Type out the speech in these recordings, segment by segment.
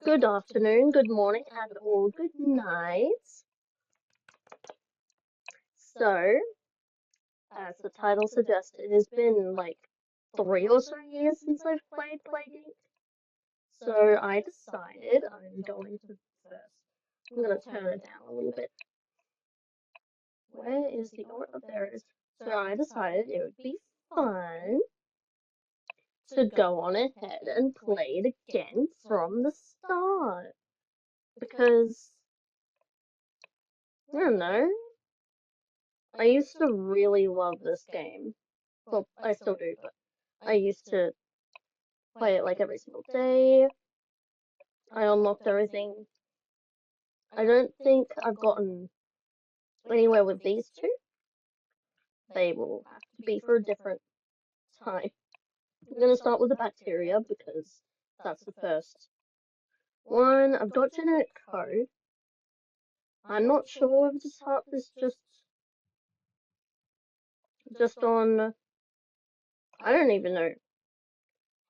Good afternoon, good morning, and or good night. So, as the title suggests, it has been like 3 or so years since I've played Plague Inc. So I decided I'm going to first. I'm going to turn it down a little bit. Where is the order? Oh, there it is. So I decided it would be fun to go on ahead and play it again from the start. Because, I don't know, I used to really love this game. Well, I still do, but I used to play it like every single day. I unlocked everything. I don't think I've gotten anywhere with these two. They will have to be for a different time. I'm gonna start with the bacteria because that's the first one. I've got genetic code. I'm not sure if this heart is just on. I don't even know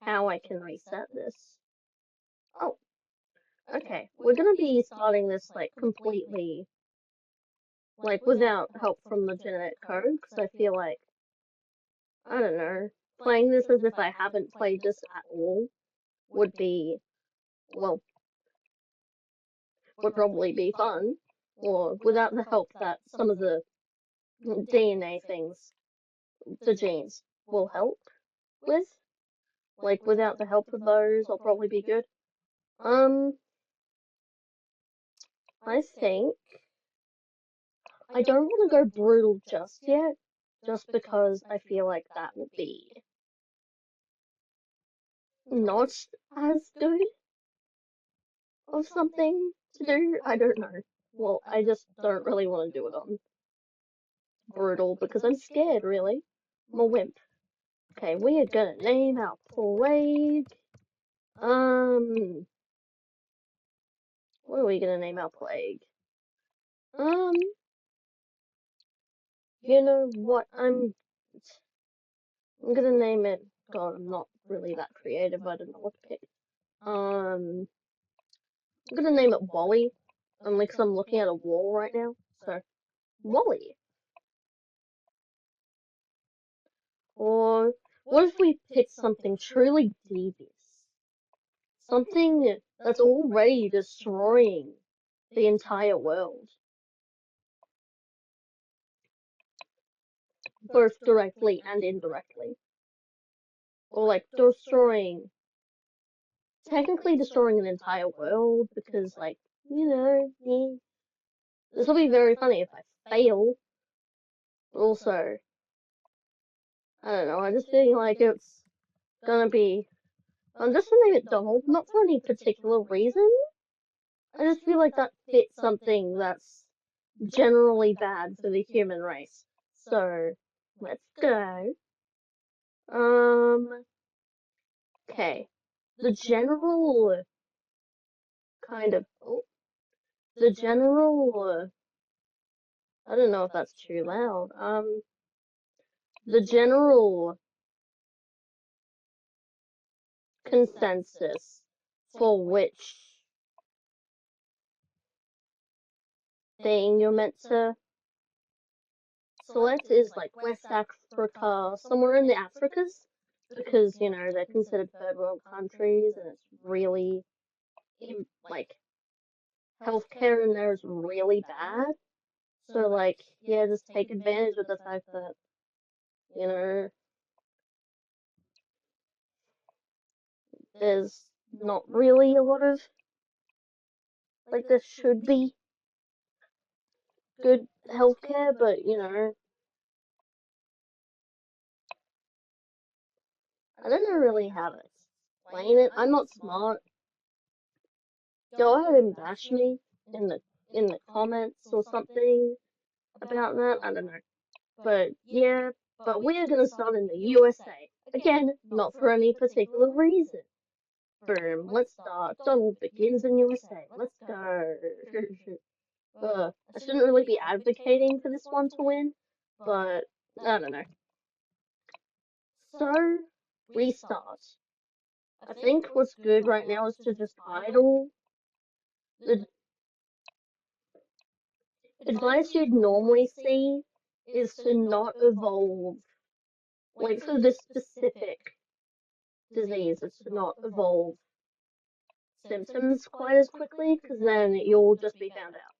how I can reset this. Oh, okay. We're gonna be starting this like completely like without help from the genetic code, because I feel like, I don't know, playing this as if I haven't played this at all would be, well, would probably be fun, or without the help that some of the DNA things, the genes, will help with. Like, without the help of those, I'll probably be good. Um, I think I don't want to go brutal just yet, just because I feel like that will be not as good of something to do. I don't know. Well, I just don't really want to do it on brutal because I'm scared, really. I'm a wimp. Okay, we are gonna name our plague. Um, what are we gonna name our plague? Um, you know what? I'm gonna name it. God, I'm not really that creative. I don't know what to pick. I'm gonna name it Wally. Only 'cause I'm looking at a wall right now. So, Wally. Or what if we pick something truly devious? Something that's already destroying the entire world, both directly and indirectly. Or like technically destroying an entire world because like, this will be very funny if I fail. But also, I don't know, I just feel like it's gonna be, I'm just gonna name it Donald, not for any particular reason. I just feel like that fits something that's generally bad for the human race. So, let's go. Um, okay. The general kind of, oh, the general, I don't know if that's too loud. The general consensus for which thing you're meant to select is like West Africa, somewhere in the Africas, because, they're considered third world countries and it's really, like, healthcare in there is really bad. So, like, yeah, just take advantage of the fact that, you know, there's not really a lot of, like, there should be good healthcare, but, I don't know really how to explain it. I'm not smart. Go ahead and bash me in the comments or something about that. I don't know. But yeah, but we are gonna start in the USA. Again, not for any particular reason. Boom, let's start. Donald begins in USA. Let's go. I shouldn't really be advocating for this one to win, but I don't know. So, restart. I think what's good right now is to just idle The advice you'd normally see is to not evolve, like for this specific disease, is to not evolve symptoms quite as quickly, because then you'll just be found out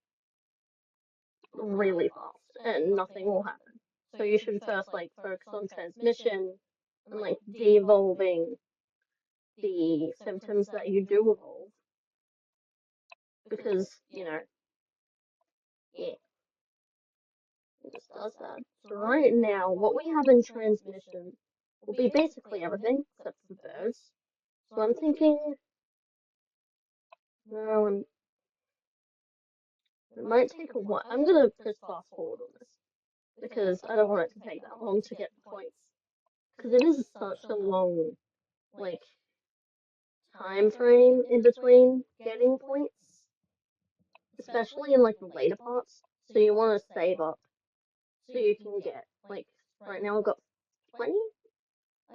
really fast and nothing will happen. So you should first like focus on transmission and like de-evolving the symptoms that you do evolve, because yeah, it just does that. So right now, what we have in transmission will be basically everything except for birds. So I'm thinking, no, it might take a while. I'm gonna press fast forward on this because I don't want it to take that long to get the points. Because it is such a long, like, time frame in between getting points, especially in like the later parts. So you want to save up so you can get like right now I've got 20.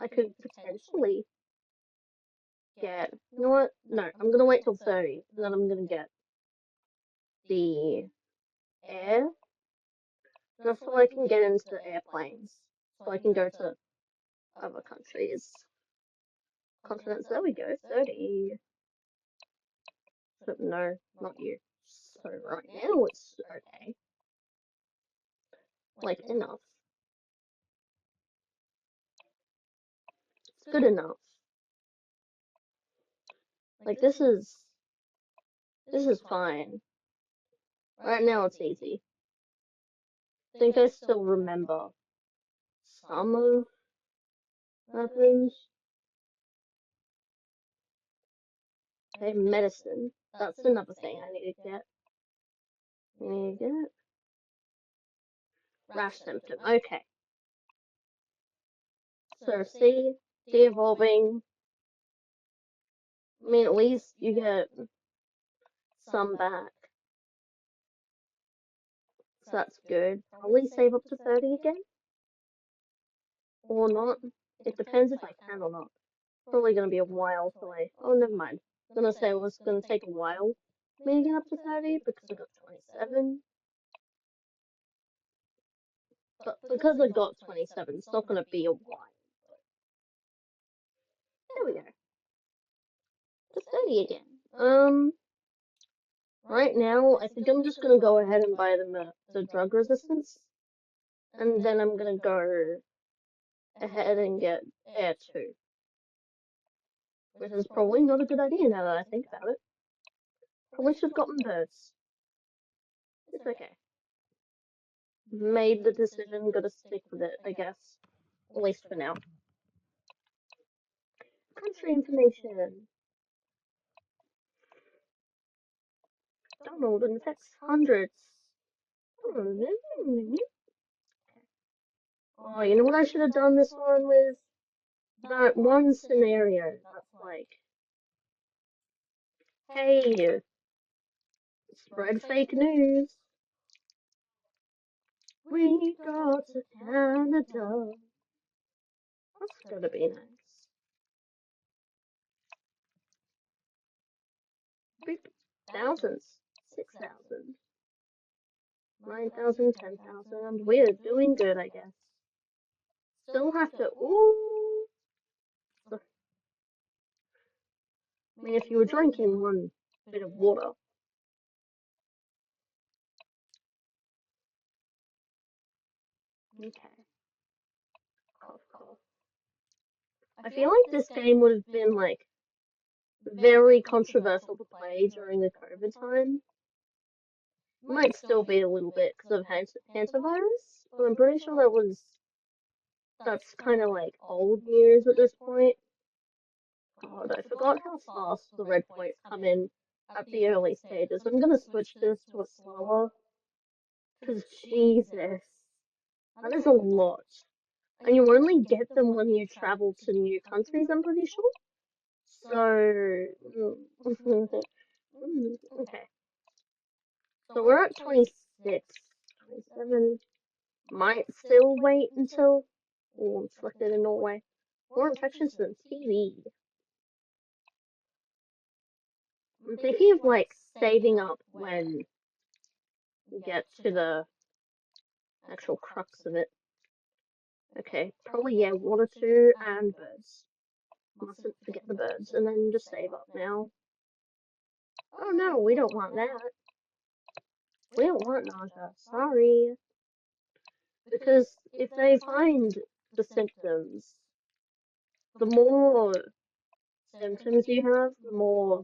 I could potentially get. You know what? No, I'm gonna wait till 30, and then I'm gonna get the air just so I can get into airplanes, so I can go to other countries, continents. There we go, 30. But no, not you. So right now it's okay, like enough. It's good enough. Like this is fine. Right now it's easy. I think I still remember some of weapons. Okay, medicine. That's another thing I need to get. I need to get rash symptom. Okay. So see, de-evolving. I mean, at least you get some back. So that's good. Probably save up to 30 again. Or not. It depends if I can or not. Probably gonna be a while till oh, never mind. I'm gonna say it was gonna take a while for me to get up to 30 because I got 27. But because I got 27, it's not gonna be a while. There we go. To 30 again. Right now, I think I'm just gonna go ahead and buy them the drug resistance. And then I'm gonna go ahead and get Air 2. Which is probably not a good idea now that I think about it. Probably should have gotten birds. It's okay. Made the decision, gotta stick with it, I guess. At least for now. Country information. Donald infects hundreds. Oh, you know what I should have done this one with? That one scenario that's like, hey, spread fake news. We go to Canada. That's gonna be nice. Beep. Thousands. 6,000. 9,000, 10,000. We're doing good, I guess. Still have to. Ooh. I mean, if you were drinking one bit of water. Okay. Cough, cough. I feel like this game would have been like very controversial to play during the COVID time. Might still be a little bit because of hantavirus, but I'm pretty sure that's kind of like old news at this point. God, I forgot how fast the red points come in at the early stages. I'm gonna switch this to a slower, because Jesus, that is a lot. And you only get them when you travel to new countries, I'm pretty sure. So, okay. So we're at 26, 27. Might still wait until, oh, it's selected in Norway. More infections than TV. I'm thinking of like saving up when we get to the actual crux of it. Okay, probably yeah, water too, and birds. Mustn't forget the birds, and then just save up now. Oh no, we don't want that. We don't want nausea. Sorry. Because if they find the symptoms, the more symptoms you have, the more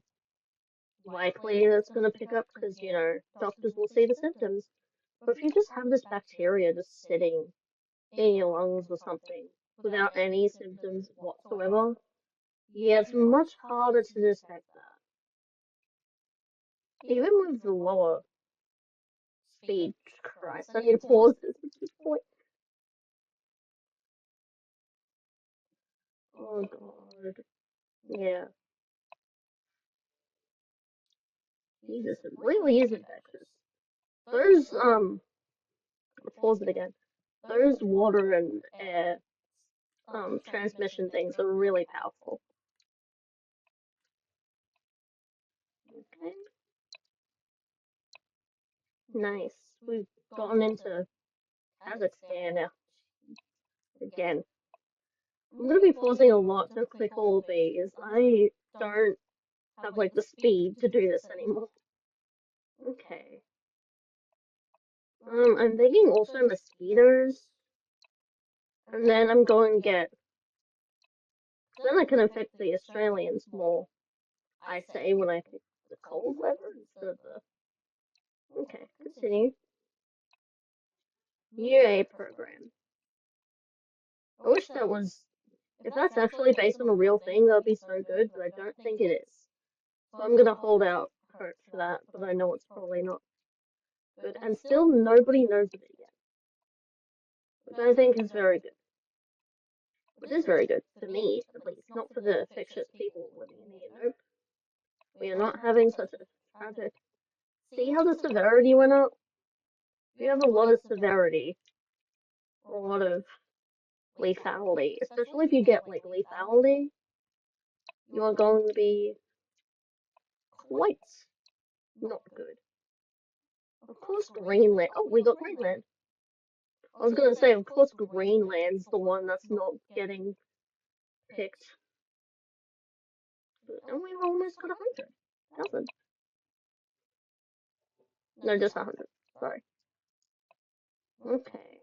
likely that's going to pick up because, you know, doctors will see the symptoms. But if you just have this bacteria just sitting in your lungs or something without any symptoms whatsoever, yeah, it's much harder to detect that. Even with the lower speed, Christ, I need to pause this at this point. Oh god. Yeah. Jesus, it really is infectious. Those, I'll pause it again. Those water and air, transmission things are really powerful. Okay. Nice. We've gone into Kazakhstan now. Again. I'm gonna be pausing a lot to click all of these. I don't have, like, the speed to do this anymore. Okay. I'm thinking also mosquitoes. And then I'm going to get, then I can affect the Australians more, I say, when I pick the cold weather instead of the, okay, continue. UA program. I wish that was, if that's actually based on a real thing, that would be so good, but I don't think it is. So I'm gonna hold out hope for that, but I know it's probably not good. And still nobody knows of it yet, which I think is very good. Which is very good, for me, at least, not for the fictitious people living in here. Nope. We are not having such a tragic. See how the severity went up? If you have a lot of severity, or a lot of lethality, especially if you get like lethality, you are going to be quite not good. Of course, Greenland. Oh, we got Greenland. I was gonna say, of course, Greenland's the one that's not getting picked. And we almost got 100,000. No, just 100. Sorry. Okay.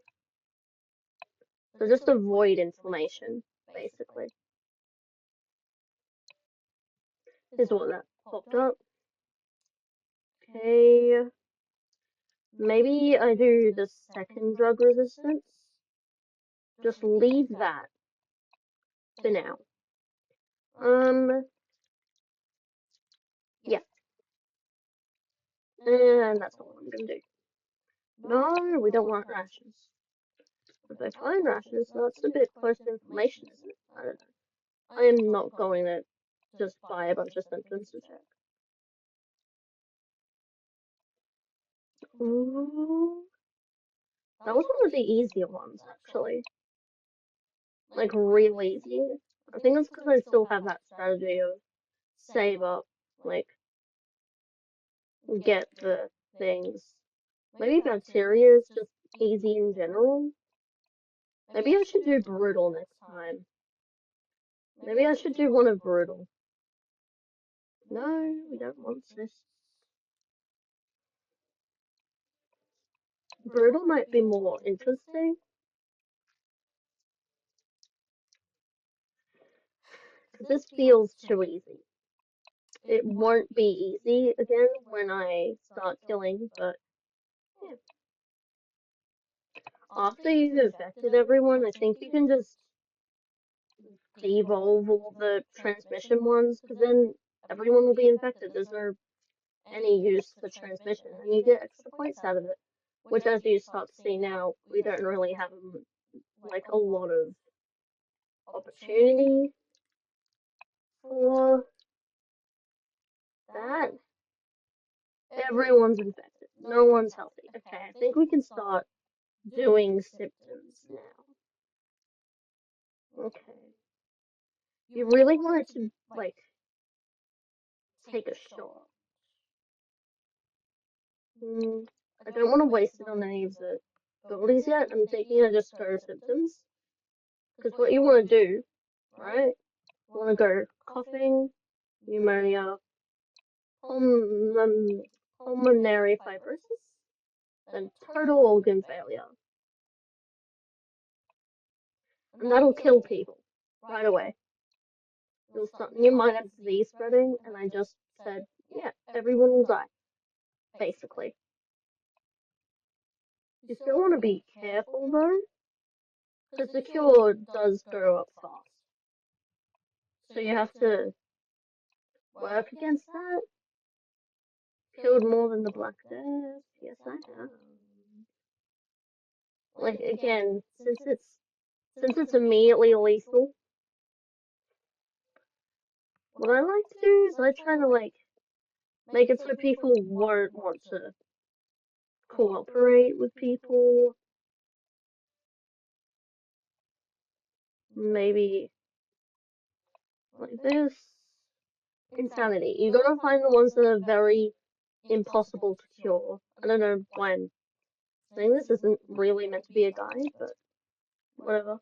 So just avoid inflammation, basically, is what that popped up. Okay. Maybe I do the second drug resistance. Just leave that for now. Yeah. And that's all I'm gonna do. No, we don't want rashes. If I find rashes, that's a bit close to inflammation, isn't it? I don't know. I am not going to just buy a bunch of symptoms to check. Ooh. That was one of the easier ones, actually. Like, real easy. I think it's because I still have that strategy of save up, like, get the things. Maybe bacteria is just easy in general. Maybe I should do brutal next time. Maybe I should do one of brutal. No, we don't want this. Brutal might be more interesting. Because this feels too easy. It won't be easy again when I start killing, but yeah. After you've infected everyone, I think you can just devolve all the transmission ones, because then everyone will be infected. There's no any use for transmission, and you get extra points out of it. Which, as you start to see now, we don't really have like a lot of opportunity for that. Everyone's infected. No one's healthy. Okay, I think we can start doing symptoms now. Okay. You really want it to, like, take a shot. I don't want to waste it on any of the abilities yet. I'm thinking I just go symptoms. Because what you want to do, right? You want to go coughing, pneumonia, pulmonary fibrosis, then total organ failure. And that'll kill people right away. You'll start, you might have disease spreading, and I just said, yeah, everyone will die, basically. You still want to be careful though, because the cure does go up fast. So you have to work against that. Killed more than the Black Death. Yes, I have. Like again, since it's immediately lethal, what I like to do is I try to like make it so people won't want to cooperate with people. Maybe like this. Insanity. You gotta find the ones that are very impossible to cure. I don't know why I'm saying this isn't really meant to be a guide, but whatever.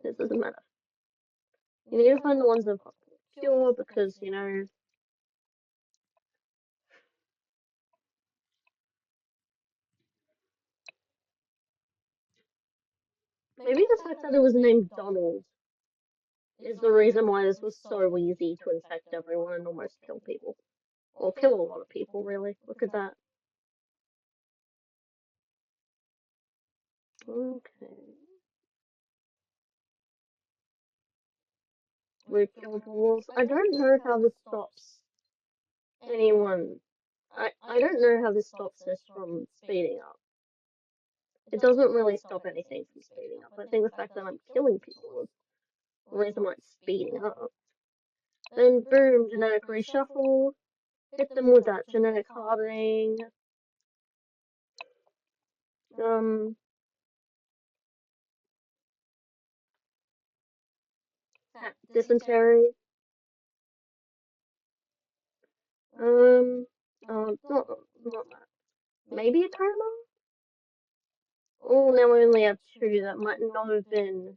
It doesn't matter. You need to find the ones that are possible to cure because, you know, maybe the fact that it was named Donald is the reason why this was so easy to infect everyone and almost kill people. Or kill a lot of people, really. Look at that. Okay. We killed wolves. I don't know how this stops anyone. I don't know how this stops this from speeding up. It doesn't really stop anything from speeding up. I think the fact that I'm killing people is the reason why it's speeding up. Then boom, genetic reshuffle. Hit them with that genetic hardening. Um, dysentery. Not that. Maybe a coma? Oh, now I only have two. That might not have been.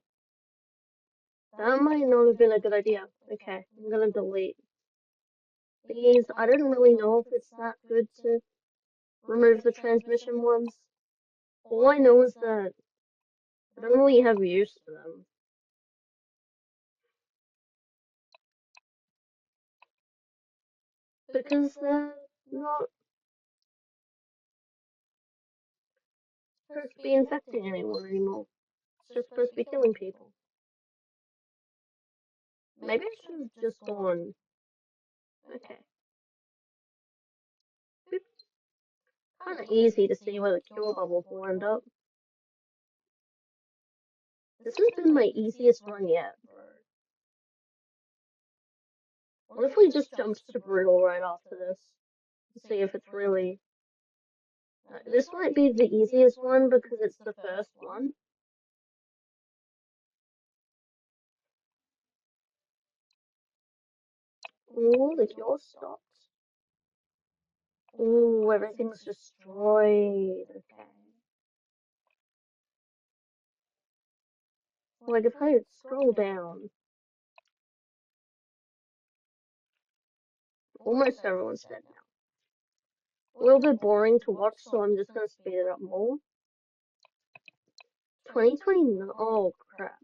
That might not have been a good idea. Okay, I'm gonna delete these. I don't really know if it's that good to remove the transmission ones. All I know is that I don't really have use for them. Because they're not supposed to be infecting anyone anymore. It's just supposed to be killing people. Maybe I should have just gone. Okay. Kind of easy to see where the cure bubbles will end up. This has been my easiest run yet, bro. What if we just jumped to brutal right after this? To see if it's really. This might be the easiest one because it's the first one. Ooh, the cure stopped. Ooh, everything's destroyed. Okay. Like if I scroll down, almost everyone's dead now. A little bit boring to watch, so I'm just gonna speed it up more. 2020, oh crap.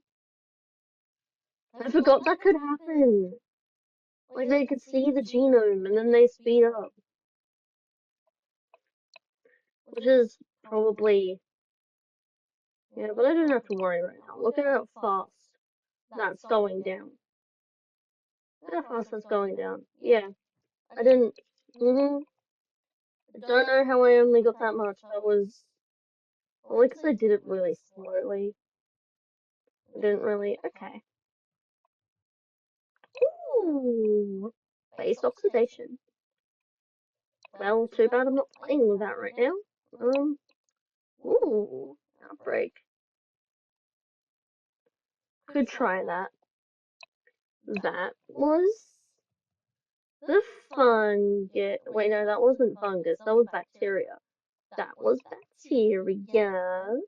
I forgot that could happen. Like they could see the genome and then they speed up. Which is probably, yeah, but I don't have to worry right now. Look at how fast that's going down. Look how fast that's going down. Yeah, I didn't, I don't know how I only got that much. That was, only because I did it really slowly. I didn't really, okay. Ooh, base oxidation. Well, too bad I'm not playing with that right now. Ooh, outbreak. Could try that. That was The fungus. Wait, no, that wasn't fungus. That was bacteria. That was bacteria.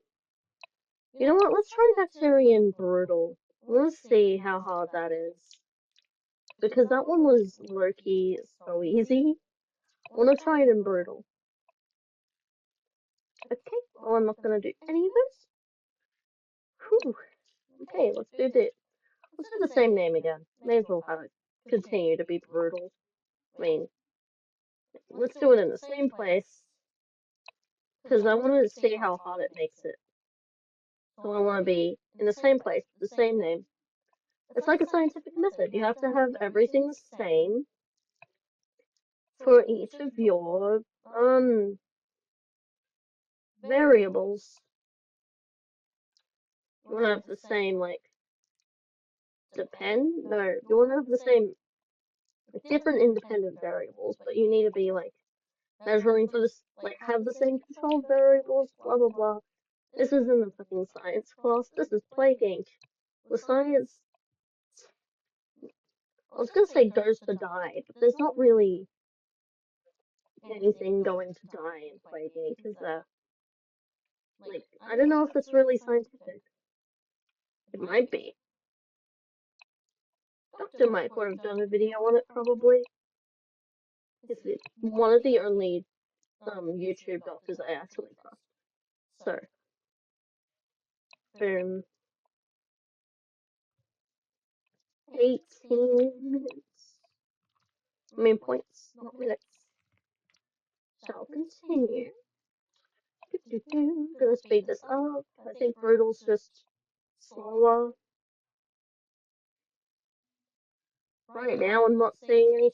You know what? Let's try bacteria and brutal. Let's see how hard that is. Because that one was low-key so easy. I want to try it in brutal. Okay, well, I'm not going to do any of this. Whew. Okay, let's do this. Let's do the same name again. May as well have it continue to be brutal. I mean, let's do it in the same place. Because I want to see how hard it makes it. So I want to be in the same place, the same name. It's like a scientific method. You have to have everything the same for each of your variables. You want to have the same like depend? No, you want to have the same like, different independent variables, but you need to be like measuring for this like have the same controlled variables, blah blah blah. This isn't a fucking science class, this is plaguing. The science I was gonna say goes to die, but there's not really anything going to die in plaguing, because like I don't know if it's really scientific. It might be. Dr. Mike would have done a video on it probably. It's one of the only YouTube doctors I actually trust. So boom. 18 minutes. I mean points, not minutes. Shall continue. Gonna speed this up. I think Brutal's just slower. Right now I'm not seeing any